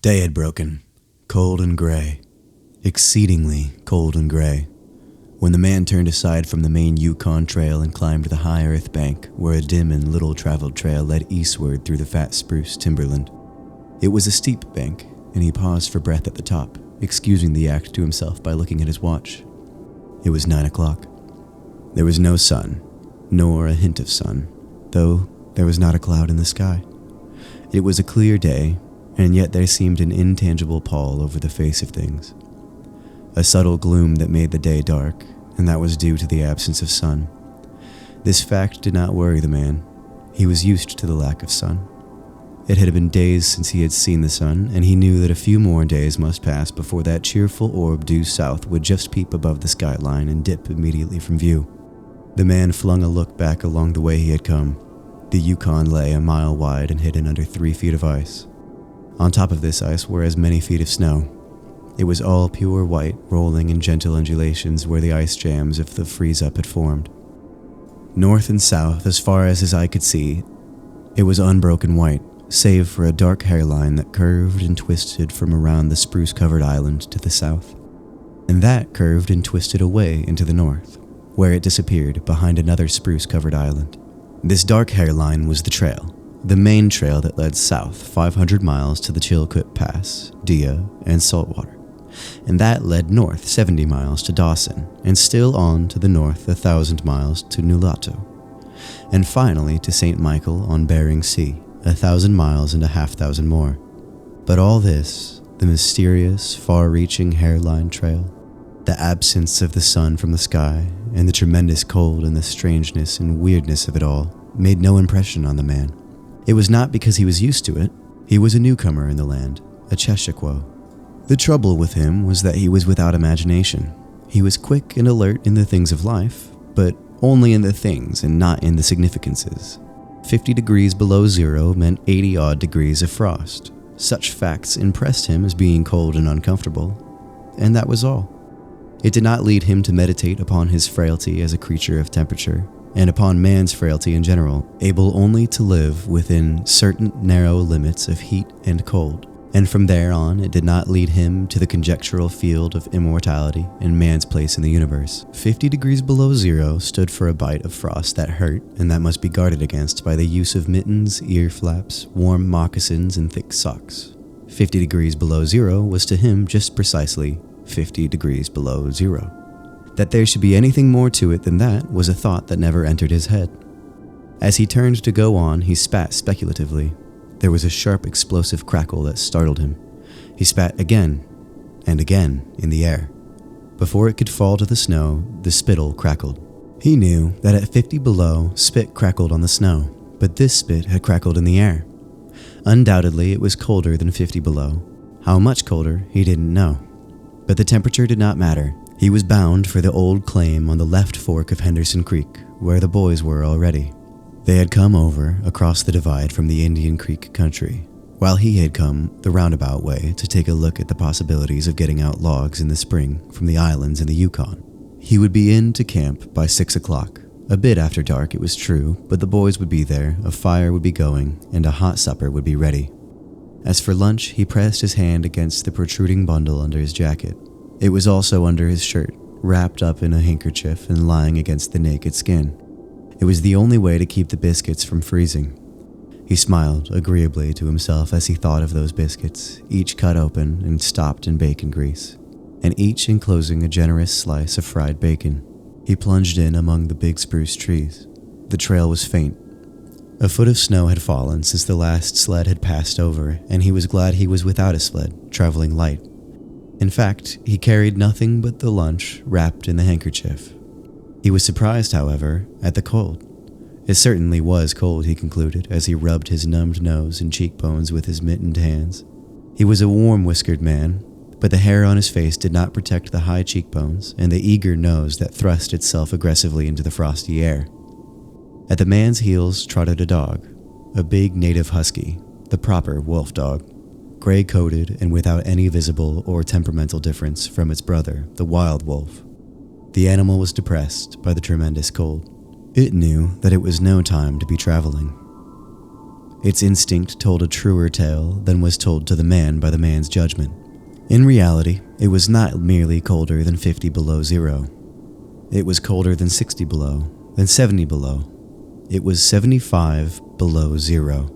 Day had broken, cold and gray, exceedingly cold and gray, when the man turned aside from the main Yukon Trail and climbed the high earth bank where a dim and little-traveled trail led eastward through the fat spruce timberland. It was a steep bank, and he paused for breath at the top, excusing the act to himself by looking at his watch. It was 9 o'clock. There was no sun, nor a hint of sun, though there was not a cloud in the sky. It was a clear day, and yet there seemed an intangible pall over the face of things. A subtle gloom that made the day dark, and that was due to the absence of sun. This fact did not worry the man. He was used to the lack of sun. It had been days since he had seen the sun, and he knew that a few more days must pass before that cheerful orb due south would just peep above the skyline and dip immediately from view. The man flung a look back along the way he had come. The Yukon lay a mile wide and hidden under 3 feet of ice. On top of this ice were as many feet of snow. It was all pure white, rolling in gentle undulations where the ice jams of the freeze-up had formed. North and south, as far as his eye could see, it was unbroken white, save for a dark hairline that curved and twisted from around the spruce-covered island to the south. And that curved and twisted away into the north, where it disappeared behind another spruce-covered island. This dark hairline was the trail, the main trail that led south 500 miles to the Chilkoot Pass, Dia, and Saltwater. And that led north 70 miles to Dawson, and still on to the north 1,000 miles to Nulato, and finally to St. Michael on Bering Sea, 1,000 miles and a half-thousand more. But all this, the mysterious, far-reaching hairline trail, the absence of the sun from the sky, and the tremendous cold and the strangeness and weirdness of it all, made no impression on the man. It was not because he was used to it. He was a newcomer in the land, a Cheshikwo. The trouble with him was that he was without imagination. He was quick and alert in the things of life, but only in the things and not in the significances. 50 degrees below zero meant 80-odd degrees of frost. Such facts impressed him as being cold and uncomfortable, and that was all. It did not lead him to meditate upon his frailty as a creature of temperature, and upon man's frailty in general, able only to live within certain narrow limits of heat and cold. And from there on, it did not lead him to the conjectural field of immortality and man's place in the universe. 50 degrees below zero stood for a bite of frost that hurt and that must be guarded against by the use of mittens, ear flaps, warm moccasins, and thick socks. 50 degrees below zero was to him just precisely 50 degrees below zero. That there should be anything more to it than that was a thought that never entered his head. As he turned to go on, he spat speculatively. There was a sharp, explosive crackle that startled him. He spat again and again in the air. Before it could fall to the snow, the spittle crackled. He knew that at 50 below, spit crackled on the snow, but this spit had crackled in the air. Undoubtedly, it was colder than 50 below. How much colder, he didn't know. But the temperature did not matter. He was bound for the old claim on the left fork of Henderson Creek, where the boys were already. They had come over across the divide from the Indian Creek country, while he had come the roundabout way to take a look at the possibilities of getting out logs in the spring from the islands in the Yukon. He would be in to camp by 6 o'clock. A bit after dark, it was true, but the boys would be there, a fire would be going, and a hot supper would be ready. As for lunch, he pressed his hand against the protruding bundle under his jacket. It was also under his shirt, wrapped up in a handkerchief and lying against the naked skin. It was the only way to keep the biscuits from freezing. He smiled agreeably to himself as he thought of those biscuits, each cut open and stopped in bacon grease, and each enclosing a generous slice of fried bacon. He plunged in among the big spruce trees. The trail was faint. A foot of snow had fallen since the last sled had passed over, and he was glad he was without a sled, traveling light. In fact, he carried nothing but the lunch wrapped in the handkerchief. He was surprised, however, at the cold. It certainly was cold, he concluded, as he rubbed his numbed nose and cheekbones with his mittened hands. He was a warm-whiskered man, but the hair on his face did not protect the high cheekbones and the eager nose that thrust itself aggressively into the frosty air. At the man's heels trotted a dog, a big native husky, the proper wolf dog, gray-coated and without any visible or temperamental difference from its brother, the wild wolf. The animal was depressed by the tremendous cold. It knew that it was no time to be traveling. Its instinct told a truer tale than was told to the man by the man's judgment. In reality, it was not merely colder than 50 below zero. It was colder than 60 below, than 70 below. It was 75 below zero.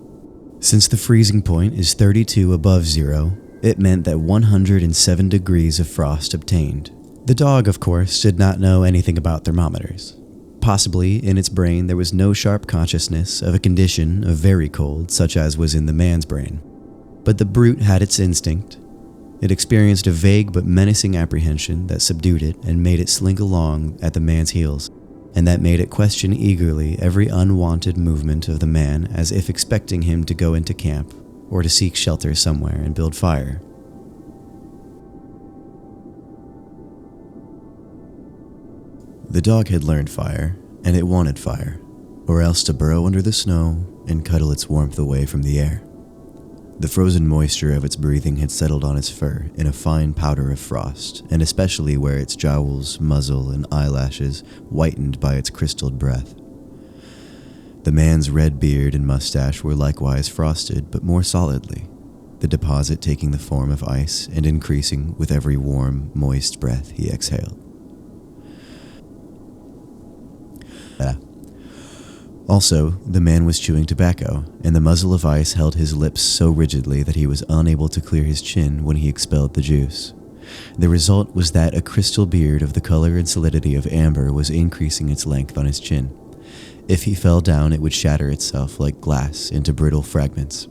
Since the freezing point is 32 above zero, it meant that 107 degrees of frost obtained. The dog, of course, did not know anything about thermometers. Possibly, in its brain, there was no sharp consciousness of a condition of very cold, such as was in the man's brain. But the brute had its instinct. It experienced a vague but menacing apprehension that subdued it and made it slink along at the man's heels, and that made it question eagerly every unwanted movement of the man as if expecting him to go into camp or to seek shelter somewhere and build fire. The dog had learned fire, and it wanted fire, or else to burrow under the snow and cuddle its warmth away from the air. The frozen moisture of its breathing had settled on its fur in a fine powder of frost, and especially where its jowls, muzzle, and eyelashes whitened by its crystalled breath. The man's red beard and mustache were likewise frosted, but more solidly, the deposit taking the form of ice and increasing with every warm, moist breath he exhaled. Also, the man was chewing tobacco, and the muzzle of ice held his lips so rigidly that he was unable to clear his chin when he expelled the juice. The result was that a crystal beard of the color and solidity of amber was increasing its length on his chin. If he fell down, it would shatter itself like glass into brittle fragments.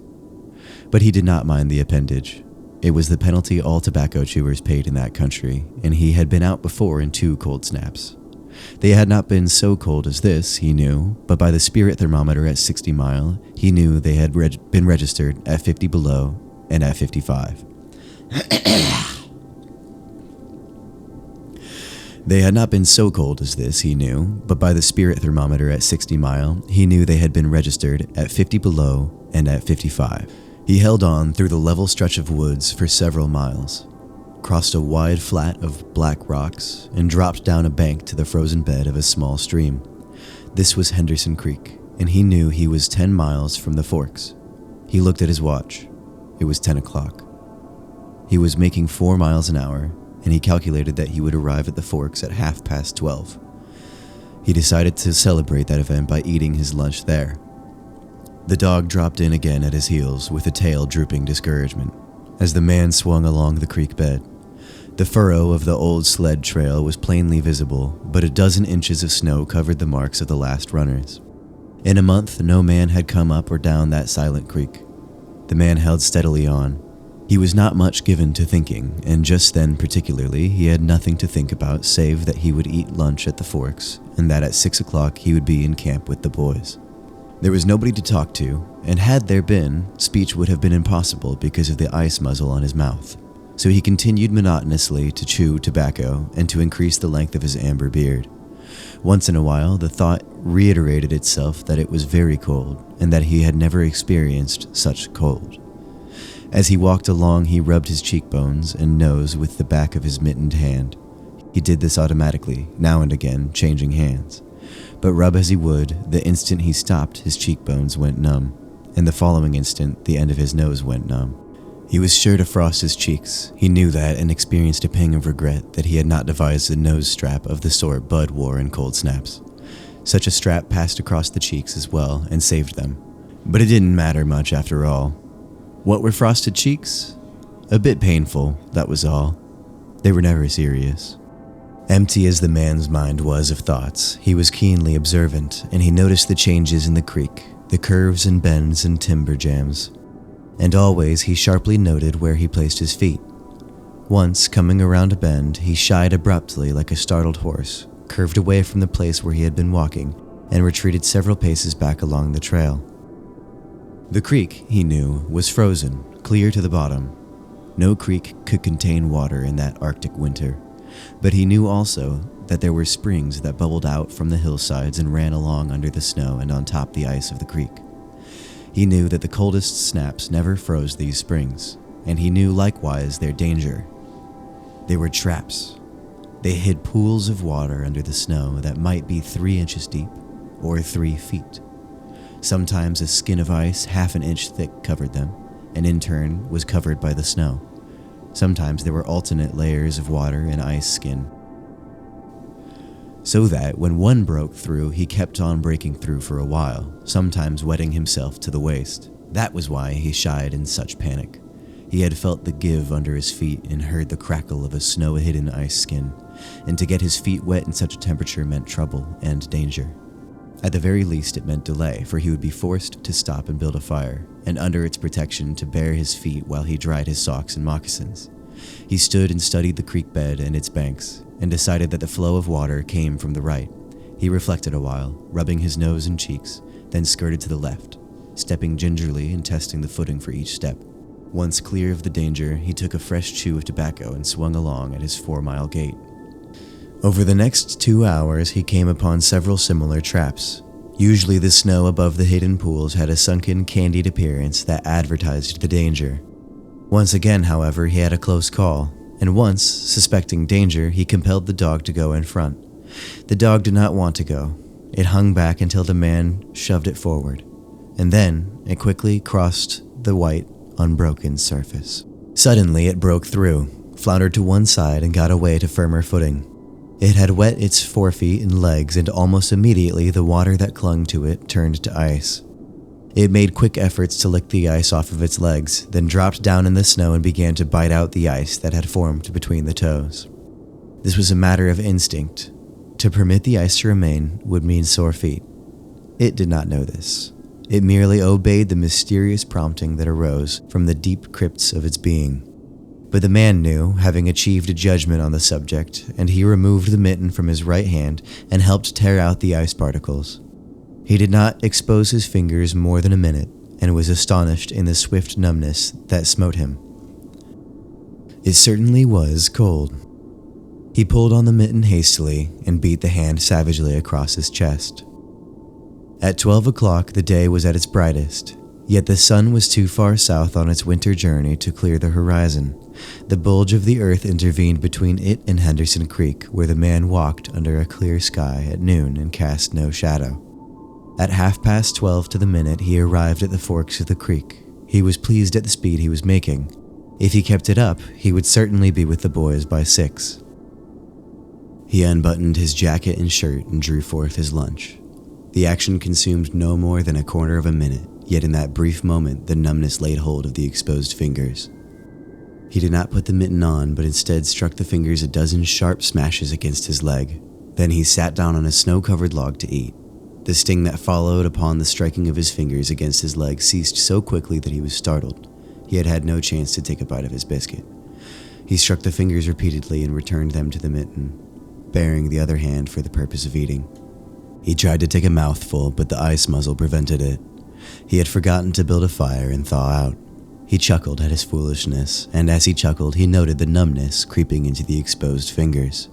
But he did not mind the appendage. It was the penalty all tobacco chewers paid in that country, and he had been out before in 2 cold snaps. They had not been so cold as this, he knew, but by the spirit thermometer at 60 mile, he knew they had been registered at 50 below and at 55. They had not been so cold as this, he knew, but by the spirit thermometer at 60 mile, he knew they had been registered at 50 below and at 55. He held on through the level stretch of woods for several miles, crossed a wide flat of black rocks, and dropped down a bank to the frozen bed of a small stream. This was Henderson Creek, and he knew he was 10 miles from the forks. He looked at his watch. It was 10 o'clock. He was making 4 miles an hour, and he calculated that he would arrive at the forks at 12:30. He decided to celebrate that event by eating his lunch there. The dog dropped in again at his heels with a tail drooping discouragement as the man swung along the creek bed. The furrow of the old sled trail was plainly visible, but a dozen inches of snow covered the marks of the last runners. In a month, no man had come up or down that silent creek. The man held steadily on. He was not much given to thinking, and just then particularly, he had nothing to think about save that he would eat lunch at the forks, and that at 6 o'clock he would be in camp with the boys. There was nobody to talk to, and had there been, speech would have been impossible because of the ice muzzle on his mouth. So he continued monotonously to chew tobacco and to increase the length of his amber beard. Once in a while, the thought reiterated itself that it was very cold, and that he had never experienced such cold. As he walked along, he rubbed his cheekbones and nose with the back of his mittened hand. He did this automatically, now and again, changing hands. But rub as he would, the instant he stopped, his cheekbones went numb, and the following instant, the end of his nose went numb. He was sure to frost his cheeks. He knew that and experienced a pang of regret that he had not devised a nose strap of the sort Bud wore in cold snaps. Such a strap passed across the cheeks as well and saved them. But it didn't matter much after all. What were frosted cheeks? A bit painful, that was all. They were never serious. Empty as the man's mind was of thoughts, he was keenly observant, and he noticed the changes in the creek, the curves and bends and timber jams. And always he sharply noted where he placed his feet. Once, coming around a bend, he shied abruptly like a startled horse, curved away from the place where he had been walking, and retreated several paces back along the trail. The creek, he knew, was frozen, clear to the bottom. No creek could contain water in that Arctic winter, but he knew also that there were springs that bubbled out from the hillsides and ran along under the snow and on top the ice of the creek. He knew that the coldest snaps never froze these springs, and he knew likewise their danger. They were traps. They hid pools of water under the snow that might be 3 inches deep or 3 feet. Sometimes a skin of ice half an inch thick covered them, and in turn was covered by the snow. Sometimes there were alternate layers of water and ice skin. So that when one broke through, he kept on breaking through for a while, sometimes wetting himself to the waist. That was why he shied in such panic. He had felt the give under his feet and heard the crackle of a snow-hidden ice skin, and to get his feet wet in such a temperature meant trouble and danger. At the very least, it meant delay, for he would be forced to stop and build a fire, and under its protection to bare his feet while he dried his socks and moccasins. He stood and studied the creek bed and its banks, and decided that the flow of water came from the right. He reflected a while, rubbing his nose and cheeks, then skirted to the left, stepping gingerly and testing the footing for each step. Once clear of the danger, he took a fresh chew of tobacco and swung along at his 4-mile gait. Over the next 2 hours, he came upon several similar traps. Usually the snow above the hidden pools had a sunken, candied appearance that advertised the danger. Once again, however, he had a close call, and once, suspecting danger, he compelled the dog to go in front. The dog did not want to go. It hung back until the man shoved it forward, and then it quickly crossed the white, unbroken surface. Suddenly it broke through, floundered to one side, and got away to firmer footing. It had wet its forefeet and legs, and almost immediately the water that clung to it turned to ice. It made quick efforts to lick the ice off of its legs, then dropped down in the snow and began to bite out the ice that had formed between the toes. This was a matter of instinct. To permit the ice to remain would mean sore feet. It did not know this. It merely obeyed the mysterious prompting that arose from the deep crypts of its being. But the man knew, having achieved a judgment on the subject, and he removed the mitten from his right hand and helped tear out the ice particles. He did not expose his fingers more than a minute, and was astonished in the swift numbness that smote him. It certainly was cold. He pulled on the mitten hastily and beat the hand savagely across his chest. At 12 o'clock, the day was at its brightest, yet the sun was too far south on its winter journey to clear the horizon. The bulge of the earth intervened between it and Henderson Creek, where the man walked under a clear sky at noon and cast no shadow. At 12:30 to the minute, he arrived at the forks of the creek. He was pleased at the speed he was making. If he kept it up, he would certainly be with the boys by 6. He unbuttoned his jacket and shirt and drew forth his lunch. The action consumed no more than a quarter of a minute, yet in that brief moment the numbness laid hold of the exposed fingers. He did not put the mitten on, but instead struck the fingers a dozen sharp smashes against his leg. Then he sat down on a snow-covered log to eat. The sting that followed upon the striking of his fingers against his leg ceased so quickly that he was startled. He had had no chance to take a bite of his biscuit. He struck the fingers repeatedly and returned them to the mitten, baring the other hand for the purpose of eating. He tried to take a mouthful, but the ice muzzle prevented it. He had forgotten to build a fire and thaw out. He chuckled at his foolishness, and as he chuckled, he noted the numbness creeping into the exposed fingers.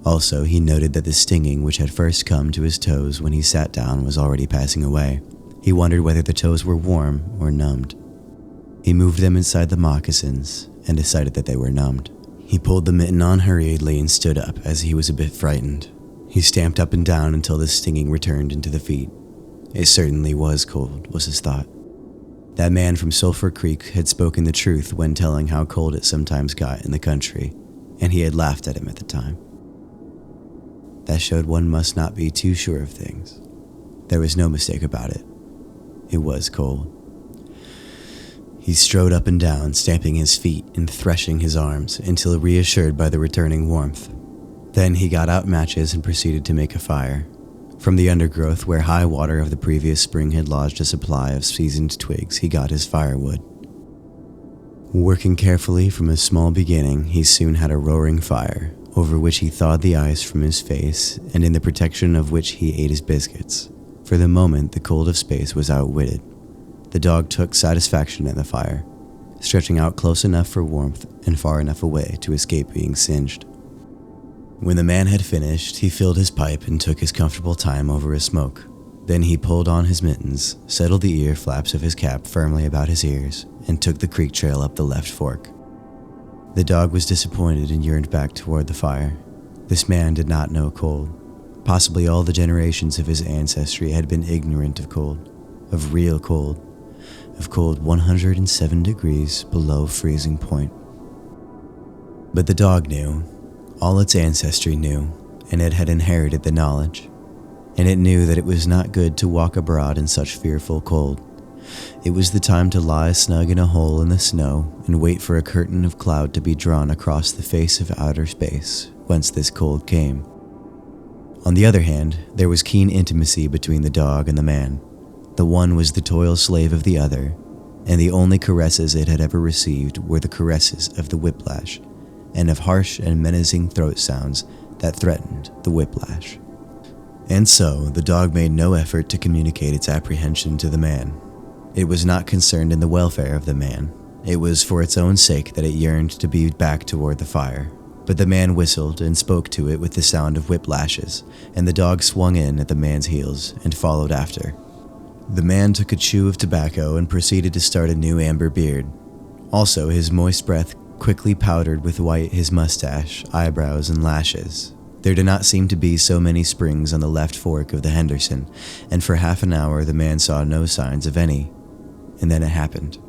Also, he noted that the stinging which had first come to his toes when he sat down was already passing away. He wondered whether the toes were warm or numbed. He moved them inside the moccasins and decided that they were numbed. He pulled the mitten on hurriedly and stood up as he was a bit frightened. He stamped up and down until the stinging returned into the feet. It certainly was cold, was his thought. That man from Sulphur Creek had spoken the truth when telling how cold it sometimes got in the country, and he had laughed at him at the time. That showed one must not be too sure of things. There was no mistake about it. It was cold. He strode up and down, stamping his feet and threshing his arms until reassured by the returning warmth. Then he got out matches and proceeded to make a fire. From the undergrowth where high water of the previous spring had lodged a supply of seasoned twigs, he got his firewood. Working carefully from a small beginning, he soon had a roaring fire, over which he thawed the ice from his face, and in the protection of which he ate his biscuits. For the moment, the cold of space was outwitted. The dog took satisfaction in the fire, stretching out close enough for warmth and far enough away to escape being singed. When the man had finished, he filled his pipe and took his comfortable time over his smoke. Then he pulled on his mittens, settled the ear flaps of his cap firmly about his ears, and took the creek trail up the left fork. The dog was disappointed and yearned back toward the fire. This man did not know cold. Possibly all the generations of his ancestry had been ignorant of cold. of real cold, of cold 107 degrees below freezing point. But the dog knew, all its ancestry knew, and it had inherited the knowledge. And it knew that it was not good to walk abroad in such fearful cold. It was the time to lie snug in a hole in the snow and wait for a curtain of cloud to be drawn across the face of outer space, whence this cold came. On the other hand, there was keen intimacy between the dog and the man. The one was the toil slave of the other, and the only caresses it had ever received were the caresses of the whiplash, and of harsh and menacing throat sounds that threatened the whiplash. And so, the dog made no effort to communicate its apprehension to the man. It was not concerned in the welfare of the man. It was for its own sake that it yearned to be back toward the fire. But the man whistled and spoke to it with the sound of whiplashes, and the dog swung in at the man's heels and followed after. The man took a chew of tobacco and proceeded to start a new amber beard. Also, his moist breath quickly powdered with white his mustache, eyebrows, and lashes. There did not seem to be so many springs on the left fork of the Henderson, and for half an hour the man saw no signs of any. And then it happened.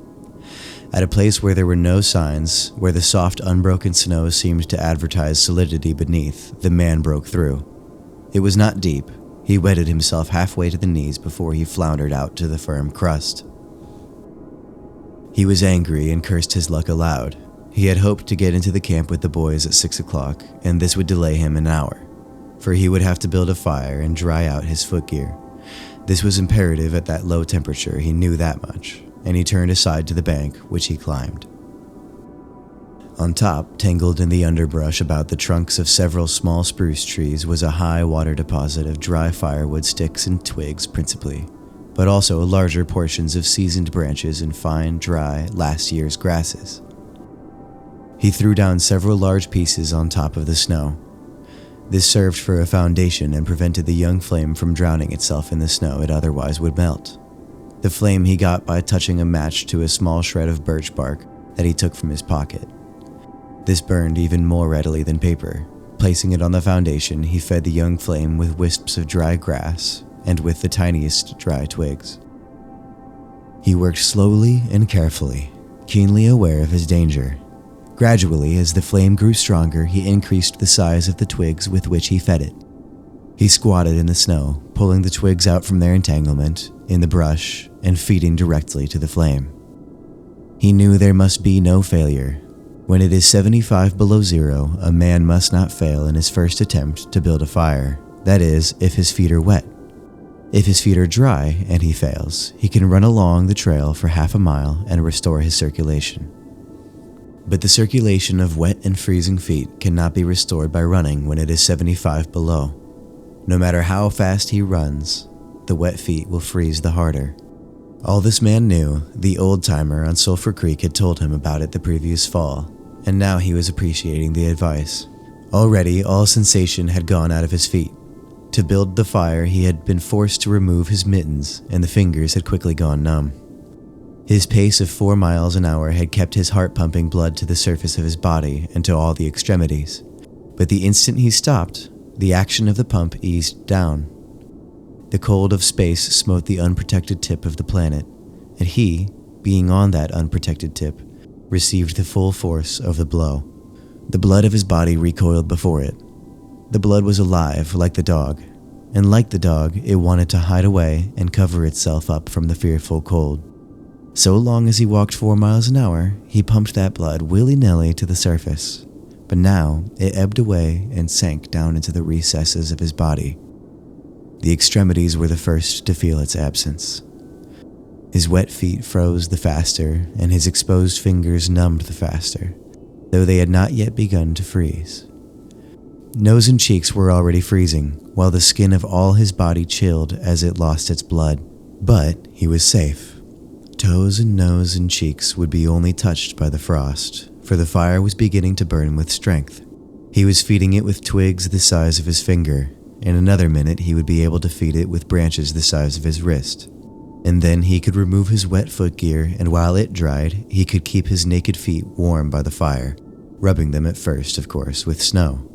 At a place where there were no signs, where the soft, unbroken snow seemed to advertise solidity beneath, the man broke through. It was not deep. He wetted himself halfway to the knees before he floundered out to the firm crust. He was angry and cursed his luck aloud. He had hoped to get into the camp with the boys at 6 o'clock, and this would delay him an hour, for he would have to build a fire and dry out his footgear. This was imperative at that low temperature, he knew that much, and he turned aside to the bank, which he climbed. On top, tangled in the underbrush about the trunks of several small spruce trees, was a high water deposit of dry firewood sticks and twigs principally, but also larger portions of seasoned branches and fine, dry, last year's grasses. He threw down several large pieces on top of the snow. This served for a foundation and prevented the young flame from drowning itself in the snow it otherwise would melt. The flame he got by touching a match to a small shred of birch bark that he took from his pocket. This burned even more readily than paper. Placing it on the foundation, he fed the young flame with wisps of dry grass and with the tiniest dry twigs. He worked slowly and carefully, keenly aware of his danger. Gradually, as the flame grew stronger, he increased the size of the twigs with which he fed it. He squatted in the snow, pulling the twigs out from their entanglement in the brush and feeding directly to the flame. He knew there must be no failure. When it is 75 below zero, a man must not fail in his first attempt to build a fire. That is, if his feet are wet. If his feet are dry and he fails, he can run along the trail for half a mile and restore his circulation. But the circulation of wet and freezing feet cannot be restored by running when it is 75 below. No matter how fast he runs, the wet feet will freeze the harder. All this man knew, the old-timer on Sulphur Creek had told him about it the previous fall, and now he was appreciating the advice. Already, all sensation had gone out of his feet. To build the fire, he had been forced to remove his mittens, and the fingers had quickly gone numb. His pace of 4 miles an hour had kept his heart pumping blood to the surface of his body and to all the extremities. But the instant he stopped, the action of the pump eased down. The cold of space smote the unprotected tip of the planet, and he, being on that unprotected tip, received the full force of the blow. The blood of his body recoiled before it. The blood was alive, like the dog, and like the dog, it wanted to hide away and cover itself up from the fearful cold. So long as he walked 4 miles an hour, he pumped that blood willy-nilly to the surface. But now it ebbed away and sank down into the recesses of his body. The extremities were the first to feel its absence. His wet feet froze the faster, and his exposed fingers numbed the faster, though they had not yet begun to freeze. Nose and cheeks were already freezing, while the skin of all his body chilled as it lost its blood. But he was safe. Toes and nose and cheeks would be only touched by the frost, for the fire was beginning to burn with strength. He was feeding it with twigs the size of his finger. In another minute he would be able to feed it with branches the size of his wrist. And then he could remove his wet footgear, and while it dried, he could keep his naked feet warm by the fire, rubbing them at first, of course, with snow.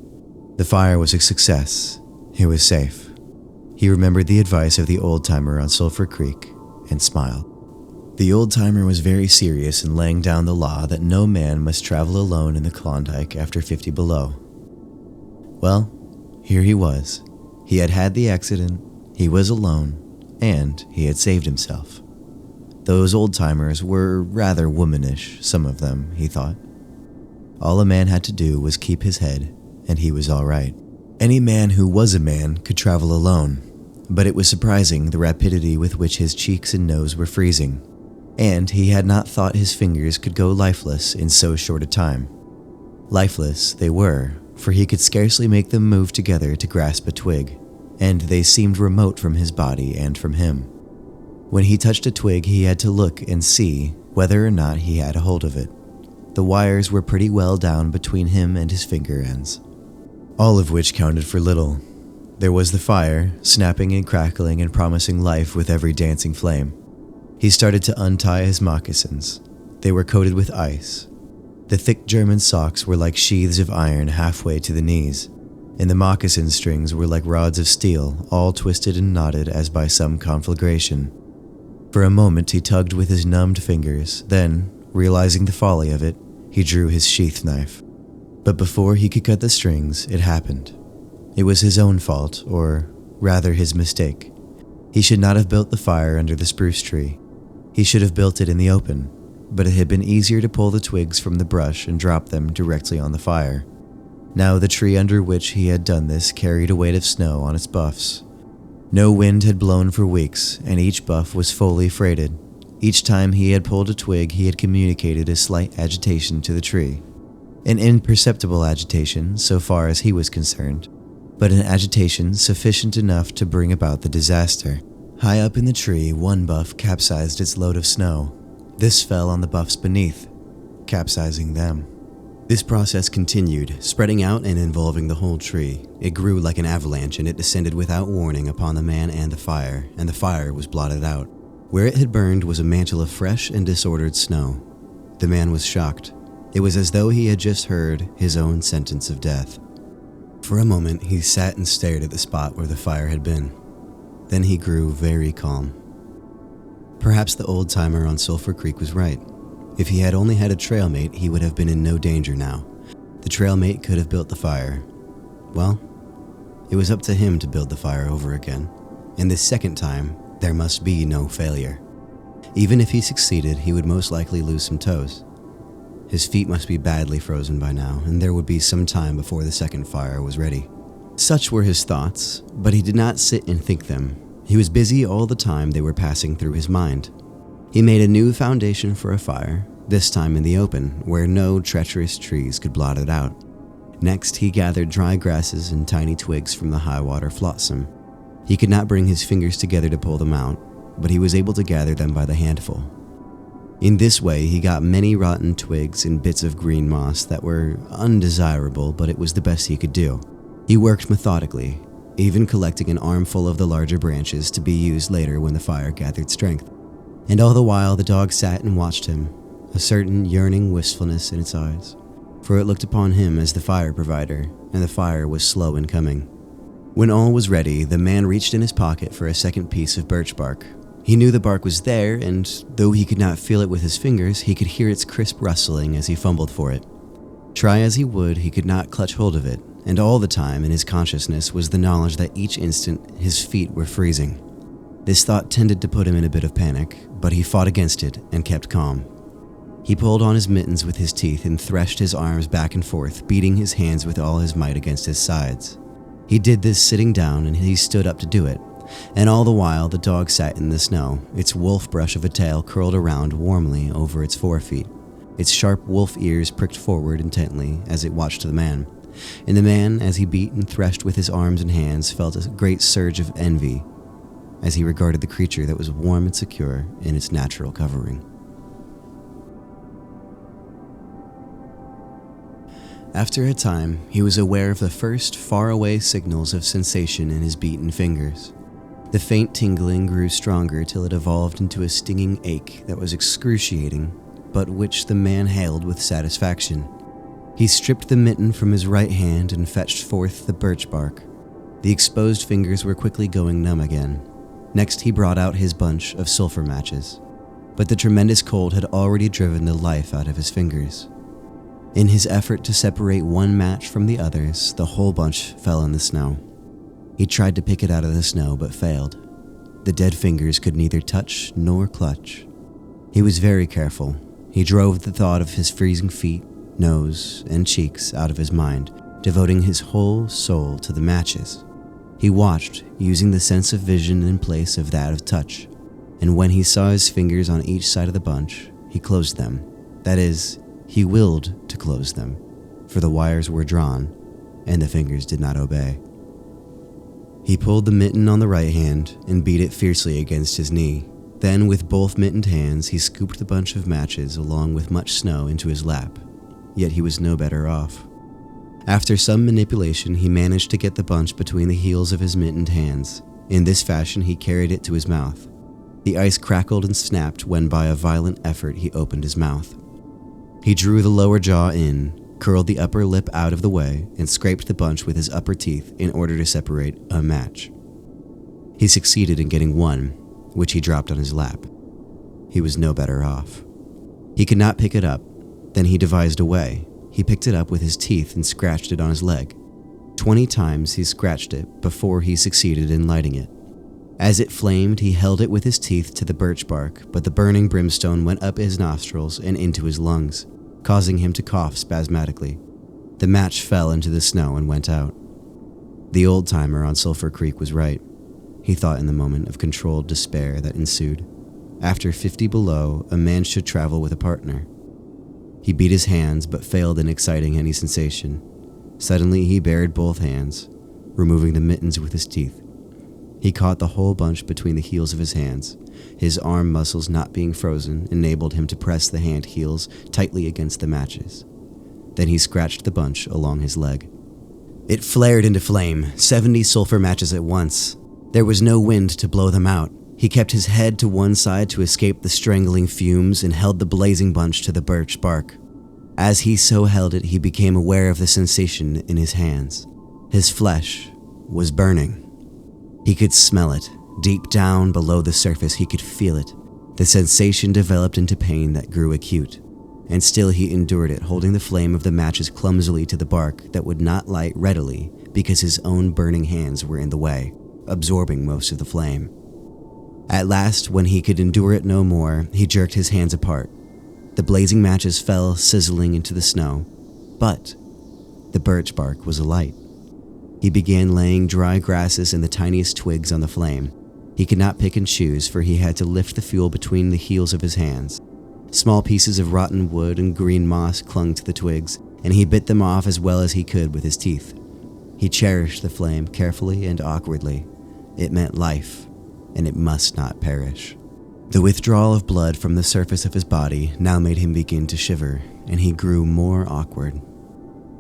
The fire was a success. He was safe. He remembered the advice of the old-timer on Sulphur Creek, and smiled. The old-timer was very serious in laying down the law that no man must travel alone in the Klondike after 50 below. Well, here he was. He had had the accident, he was alone, and he had saved himself. Those old-timers were rather womanish, some of them, he thought. All a man had to do was keep his head, and he was all right. Any man who was a man could travel alone, but it was surprising the rapidity with which his cheeks and nose were freezing, and he had not thought his fingers could go lifeless in so short a time. Lifeless they were, for he could scarcely make them move together to grasp a twig, and they seemed remote from his body and from him. When he touched a twig, he had to look and see whether or not he had a hold of it. The wires were pretty well down between him and his finger ends, all of which counted for little. There was the fire, snapping and crackling and promising life with every dancing flame. He started to untie his moccasins. They were coated with ice. The thick German socks were like sheaths of iron halfway to the knees, and the moccasin strings were like rods of steel, all twisted and knotted as by some conflagration. For a moment he tugged with his numbed fingers, then, realizing the folly of it, he drew his sheath knife. But before he could cut the strings, it happened. It was his own fault, or rather his mistake. He should not have built the fire under the spruce tree. He should have built it in the open, but it had been easier to pull the twigs from the brush and drop them directly on the fire. Now the tree under which he had done this carried a weight of snow on its buffs. No wind had blown for weeks, and each buff was fully freighted. Each time he had pulled a twig, he had communicated a slight agitation to the tree. An imperceptible agitation, so far as he was concerned, but an agitation sufficient enough to bring about the disaster. High up in the tree, one buff capsized its load of snow. This fell on the buffs beneath, capsizing them. This process continued, spreading out and involving the whole tree. It grew like an avalanche, and it descended without warning upon the man and the fire was blotted out. Where it had burned was a mantle of fresh and disordered snow. The man was shocked. It was as though he had just heard his own sentence of death. For a moment, he sat and stared at the spot where the fire had been. Then he grew very calm. Perhaps the old-timer on Sulphur Creek was right. If he had only had a trail mate, he would have been in no danger now. The trail mate could have built the fire. Well, it was up to him to build the fire over again. And this second time, there must be no failure. Even if he succeeded, he would most likely lose some toes. His feet must be badly frozen by now, and there would be some time before the second fire was ready. Such were his thoughts, but he did not sit and think them. He was busy all the time they were passing through his mind. He made a new foundation for a fire, this time in the open, where no treacherous trees could blot it out. Next, he gathered dry grasses and tiny twigs from the high-water flotsam. He could not bring his fingers together to pull them out, but he was able to gather them by the handful. In this way, he got many rotten twigs and bits of green moss that were undesirable, but it was the best he could do. He worked methodically, even collecting an armful of the larger branches to be used later when the fire gathered strength. And all the while the dog sat and watched him, a certain yearning wistfulness in its eyes, for it looked upon him as the fire provider, and the fire was slow in coming. When all was ready, the man reached in his pocket for a second piece of birch bark. He knew the bark was there, and though he could not feel it with his fingers, he could hear its crisp rustling as he fumbled for it. Try as he would, he could not clutch hold of it, and all the time in his consciousness was the knowledge that each instant his feet were freezing. This thought tended to put him in a bit of panic, but he fought against it and kept calm. He pulled on his mittens with his teeth and threshed his arms back and forth, beating his hands with all his might against his sides. He did this sitting down, and he stood up to do it. And all the while the dog sat in the snow, its wolf brush of a tail curled around warmly over its forefeet. Its sharp wolf ears pricked forward intently as it watched the man. And the man, as he beat and threshed with his arms and hands, felt a great surge of envy as he regarded the creature that was warm and secure in its natural covering. After a time, he was aware of the first faraway signals of sensation in his beaten fingers. The faint tingling grew stronger till it evolved into a stinging ache that was excruciating, but which the man hailed with satisfaction. He stripped the mitten from his right hand and fetched forth the birch bark. The exposed fingers were quickly going numb again. Next, he brought out his bunch of sulfur matches, but the tremendous cold had already driven the life out of his fingers. In his effort to separate one match from the others, the whole bunch fell in the snow. He tried to pick it out of the snow but failed. The dead fingers could neither touch nor clutch. He was very careful. He drove the thought of his freezing feet, nose, and cheeks out of his mind, devoting his whole soul to the matches. He watched, using the sense of vision in place of that of touch, and when he saw his fingers on each side of the bunch, he closed them. That is, he willed to close them, for the wires were drawn, and the fingers did not obey. He pulled the mitten on the right hand and beat it fiercely against his knee. Then, with both mittened hands, he scooped the bunch of matches along with much snow into his lap. Yet he was no better off. After some manipulation, he managed to get the bunch between the heels of his mittened hands. In this fashion, he carried it to his mouth. The ice crackled and snapped when, by a violent effort, he opened his mouth. He drew the lower jaw in, curled the upper lip out of the way, and scraped the bunch with his upper teeth in order to separate a match. He succeeded in getting one, which he dropped on his lap. He was no better off. He could not pick it up. Then he devised a way. He picked it up with his teeth and scratched it on his leg. 20 times he scratched it before he succeeded in lighting it. As it flamed, he held it with his teeth to the birch bark, but the burning brimstone went up his nostrils and into his lungs, causing him to cough spasmodically. The match fell into the snow and went out. The old-timer on Sulphur Creek was right, he thought in the moment of controlled despair that ensued. After 50 below, a man should travel with a partner. He beat his hands, but failed in exciting any sensation. Suddenly, he bared both hands, removing the mittens with his teeth. He caught the whole bunch between the heels of his hands. His arm muscles not being frozen enabled him to press the hand heels tightly against the matches. Then he scratched the bunch along his leg. It flared into flame, 70 sulfur matches at once. There was no wind to blow them out. He kept his head to one side to escape the strangling fumes and held the blazing bunch to the birch bark. As he so held it, he became aware of the sensation in his hands. His flesh was burning. He could smell it. Deep down below the surface, he could feel it. The sensation developed into pain that grew acute. And still he endured it, holding the flame of the matches clumsily to the bark that would not light readily because his own burning hands were in the way, absorbing most of the flame. At last, when he could endure it no more, he jerked his hands apart. The blazing matches fell sizzling into the snow, but the birch bark was alight. He began laying dry grasses and the tiniest twigs on the flame. He could not pick and choose, for he had to lift the fuel between the heels of his hands. Small pieces of rotten wood and green moss clung to the twigs, and he bit them off as well as he could with his teeth. He cherished the flame carefully and awkwardly. It meant life, and it must not perish. The withdrawal of blood from the surface of his body now made him begin to shiver, and he grew more awkward.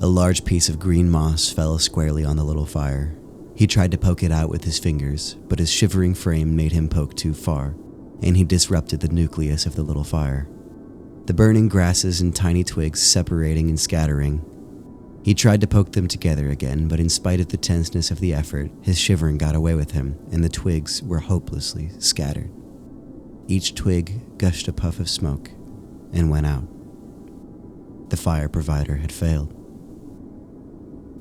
A large piece of green moss fell squarely on the little fire. He tried to poke it out with his fingers, but his shivering frame made him poke too far, and he disrupted the nucleus of the little fire. The burning grasses and tiny twigs separating and scattering. He tried to poke them together again, but in spite of the tenseness of the effort, his shivering got away with him, and the twigs were hopelessly scattered. Each twig gushed a puff of smoke and went out. The fire provider had failed.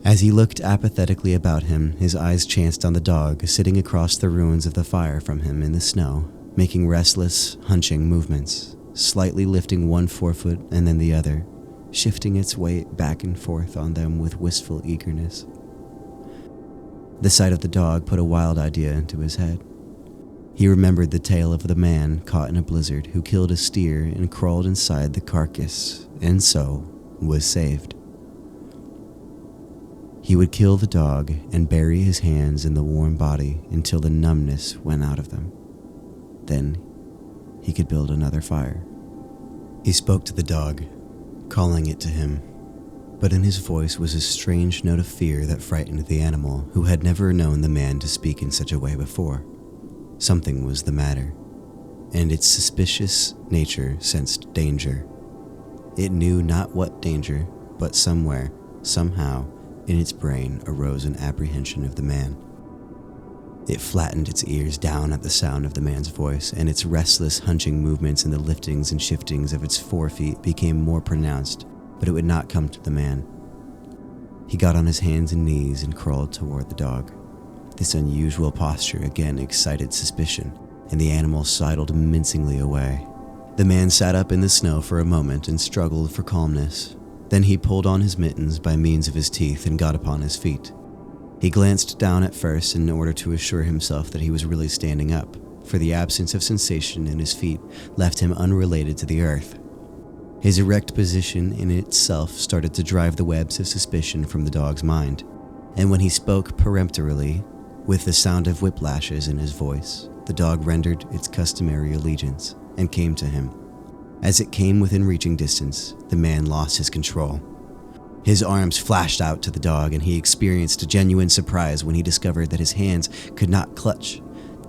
As he looked apathetically about him, his eyes chanced on the dog sitting across the ruins of the fire from him in the snow, making restless, hunching movements, slightly lifting one forefoot and then the other, shifting its weight back and forth on them with wistful eagerness. The sight of the dog put a wild idea into his head. He remembered the tale of the man caught in a blizzard who killed a steer and crawled inside the carcass, and so was saved. He would kill the dog and bury his hands in the warm body until the numbness went out of them. Then he could build another fire. He spoke to the dog, calling it to him, but in his voice was a strange note of fear that frightened the animal, who had never known the man to speak in such a way before. Something was the matter, and its suspicious nature sensed danger. It knew not what danger, but somewhere, somehow, in its brain arose an apprehension of the man. It flattened its ears down at the sound of the man's voice, and its restless, hunching movements and the liftings and shiftings of its forefeet became more pronounced, but it would not come to the man. He got on his hands and knees and crawled toward the dog. This unusual posture again excited suspicion, and the animal sidled mincingly away. The man sat up in the snow for a moment and struggled for calmness. Then he pulled on his mittens by means of his teeth and got upon his feet. He glanced down at first in order to assure himself that he was really standing up, for the absence of sensation in his feet left him unrelated to the earth. His erect position in itself started to drive the webs of suspicion from the dog's mind, and when he spoke peremptorily, with the sound of whiplashes in his voice, the dog rendered its customary allegiance and came to him. As it came within reaching distance, the man lost his control. His arms flashed out to the dog, and he experienced a genuine surprise when he discovered that his hands could not clutch,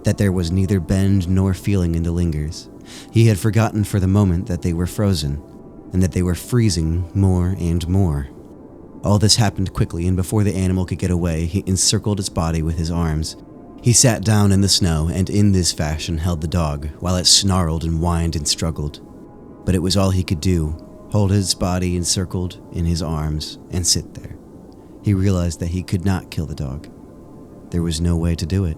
that there was neither bend nor feeling in the lingers. He had forgotten for the moment that they were frozen, and that they were freezing more and more. All this happened quickly, and before the animal could get away, he encircled its body with his arms. He sat down in the snow, and in this fashion held the dog, while it snarled and whined and struggled. But it was all he could do, hold his body encircled in his arms, and sit there. He realized that he could not kill the dog. There was no way to do it.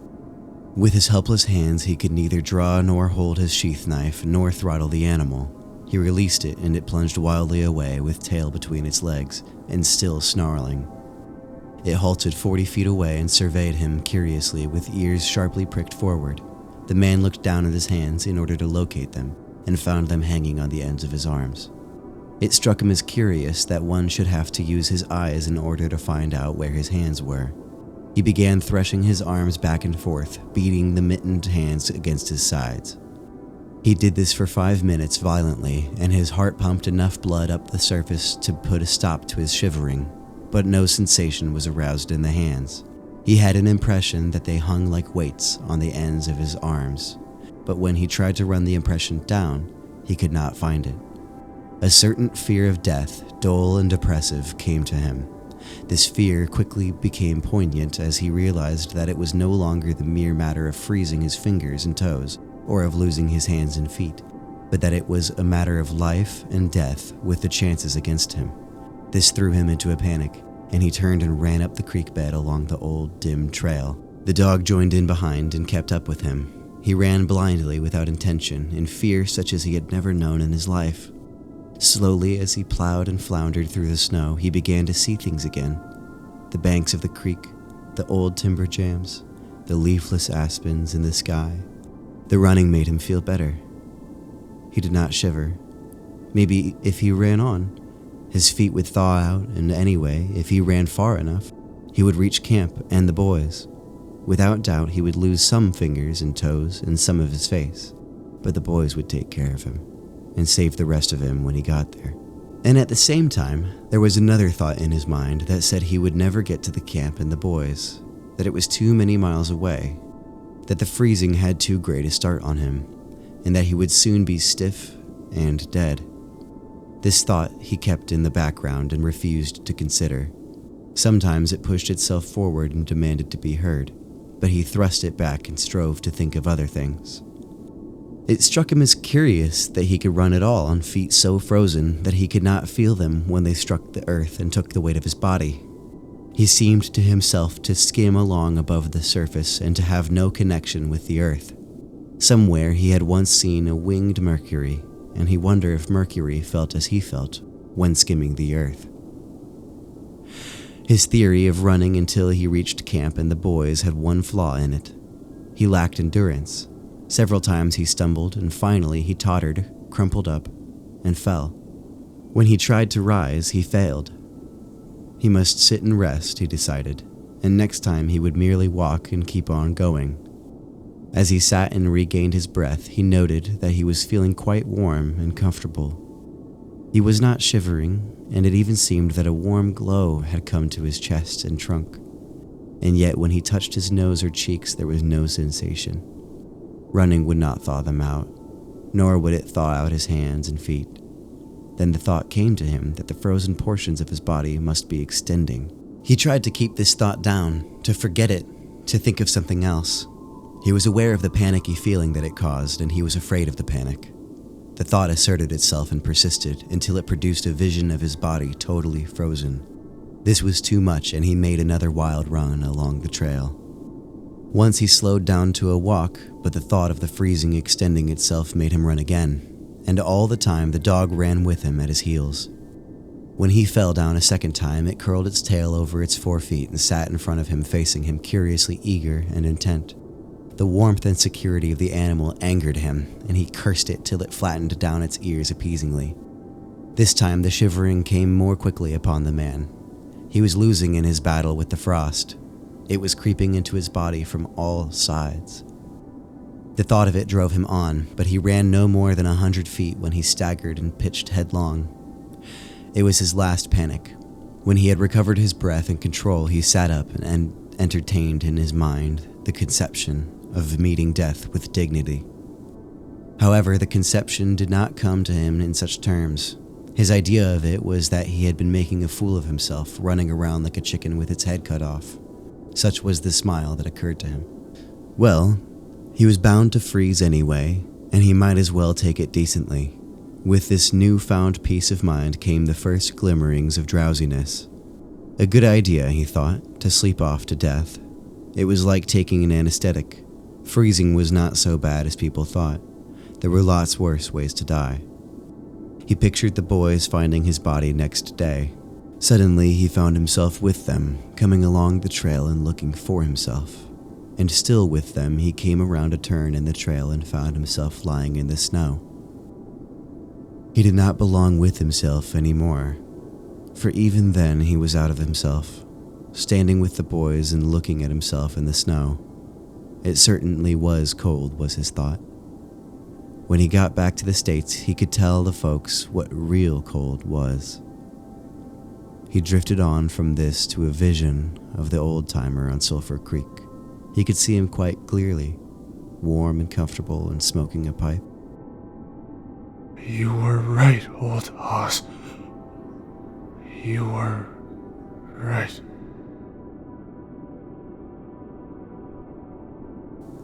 With his helpless hands, he could neither draw nor hold his sheath knife, nor throttle the animal. He released it, and it plunged wildly away with tail between its legs, and still snarling. It halted 40 feet away and surveyed him curiously with ears sharply pricked forward. The man looked down at his hands in order to locate them, and found them hanging on the ends of his arms. It struck him as curious that one should have to use his eyes in order to find out where his hands were. He began threshing his arms back and forth, beating the mittened hands against his sides. He did this for 5 minutes violently, and his heart pumped enough blood up the surface to put a stop to his shivering, but no sensation was aroused in the hands. He had an impression that they hung like weights on the ends of his arms, but when he tried to run the impression down, he could not find it. A certain fear of death, dull and depressive, came to him. This fear quickly became poignant as he realized that it was no longer the mere matter of freezing his fingers and toes, or of losing his hands and feet, but that it was a matter of life and death with the chances against him. This threw him into a panic, and he turned and ran up the creek bed along the old, dim trail. The dog joined in behind and kept up with him. He ran blindly without intention, in fear such as he had never known in his life. Slowly, as he plowed and floundered through the snow, he began to see things again. The banks of the creek, the old timber jams, the leafless aspens in the sky. The running made him feel better. He did not shiver. Maybe if he ran on, his feet would thaw out, and anyway, if he ran far enough, he would reach camp and the boys. Without doubt, he would lose some fingers and toes and some of his face, but the boys would take care of him and save the rest of him when he got there. And at the same time, there was another thought in his mind that said he would never get to the camp and the boys, that it was too many miles away, that the freezing had too great a start on him, and that he would soon be stiff and dead. This thought he kept in the background and refused to consider. Sometimes it pushed itself forward and demanded to be heard, but he thrust it back and strove to think of other things. It struck him as curious that he could run at all on feet so frozen that he could not feel them when they struck the earth and took the weight of his body. He seemed to himself to skim along above the surface and to have no connection with the earth. Somewhere he had once seen a winged Mercury, and he wondered if Mercury felt as he felt when skimming the earth. His theory of running until he reached camp and the boys had one flaw in it. He lacked endurance. Several times he stumbled, and finally he tottered, crumpled up, and fell. When he tried to rise, he failed. He must sit and rest, he decided, and next time he would merely walk and keep on going. As he sat and regained his breath, he noted that he was feeling quite warm and comfortable. He was not shivering, and it even seemed that a warm glow had come to his chest and trunk. And yet when he touched his nose or cheeks, there was no sensation. Running would not thaw them out, nor would it thaw out his hands and feet. Then the thought came to him that the frozen portions of his body must be extending. He tried to keep this thought down, to forget it, to think of something else. He was aware of the panicky feeling that it caused, and he was afraid of the panic. The thought asserted itself and persisted until it produced a vision of his body totally frozen. This was too much, and he made another wild run along the trail. Once he slowed down to a walk, but the thought of the freezing extending itself made him run again, and all the time the dog ran with him at his heels. When he fell down a second time, it curled its tail over its forefeet and sat in front of him, facing him, curiously eager and intent. The warmth and security of the animal angered him, and he cursed it till it flattened down its ears appeasingly. This time the shivering came more quickly upon the man. He was losing in his battle with the frost. It was creeping into his body from all sides. The thought of it drove him on, but he ran no more than 100 feet when he staggered and pitched headlong. It was his last panic. When he had recovered his breath and control, he sat up and entertained in his mind the conception of meeting death with dignity. However, the conception did not come to him in such terms. His idea of it was that he had been making a fool of himself, running around like a chicken with its head cut off. Such was the smile that occurred to him. Well, he was bound to freeze anyway, and he might as well take it decently. With this newfound peace of mind came the first glimmerings of drowsiness. A good idea, he thought, to sleep off to death. It was like taking an anesthetic. Freezing was not so bad as people thought. There were lots worse ways to die. He pictured the boys finding his body next day. Suddenly, he found himself with them, coming along the trail and looking for himself. And still with them, he came around a turn in the trail and found himself lying in the snow. He did not belong with himself anymore, for even then he was out of himself, standing with the boys and looking at himself in the snow. It certainly was cold, was his thought. When he got back to the States, he could tell the folks what real cold was. He drifted on from this to a vision of the old-timer on Sulphur Creek. He could see him quite clearly, warm and comfortable and smoking a pipe. You were right, old hoss. You were right.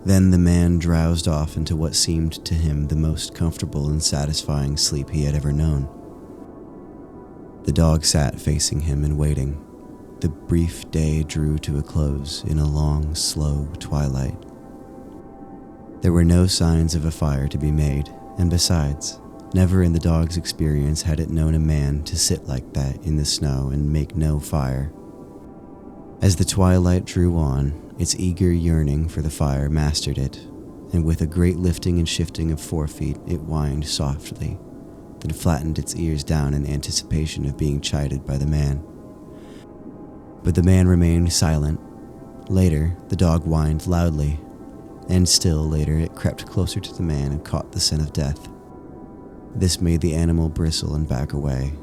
Then the man drowsed off into what seemed to him the most comfortable and satisfying sleep he had ever known. The dog sat facing him and waiting. The brief day drew to a close in a long, slow twilight. There were no signs of a fire to be made, and besides, never in the dog's experience had it known a man to sit like that in the snow and make no fire. As the twilight drew on, its eager yearning for the fire mastered it, and with a great lifting and shifting of forefeet, it whined softly, then flattened its ears down in anticipation of being chided by the man. But the man remained silent. Later, the dog whined loudly, and still later it crept closer to the man and caught the scent of death. This made the animal bristle and back away.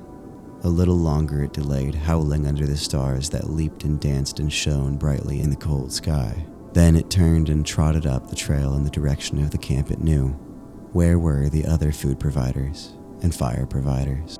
A little longer it delayed, howling under the stars that leaped and danced and shone brightly in the cold sky. Then it turned and trotted up the trail in the direction of the camp it knew. Where were the other food providers and fire providers?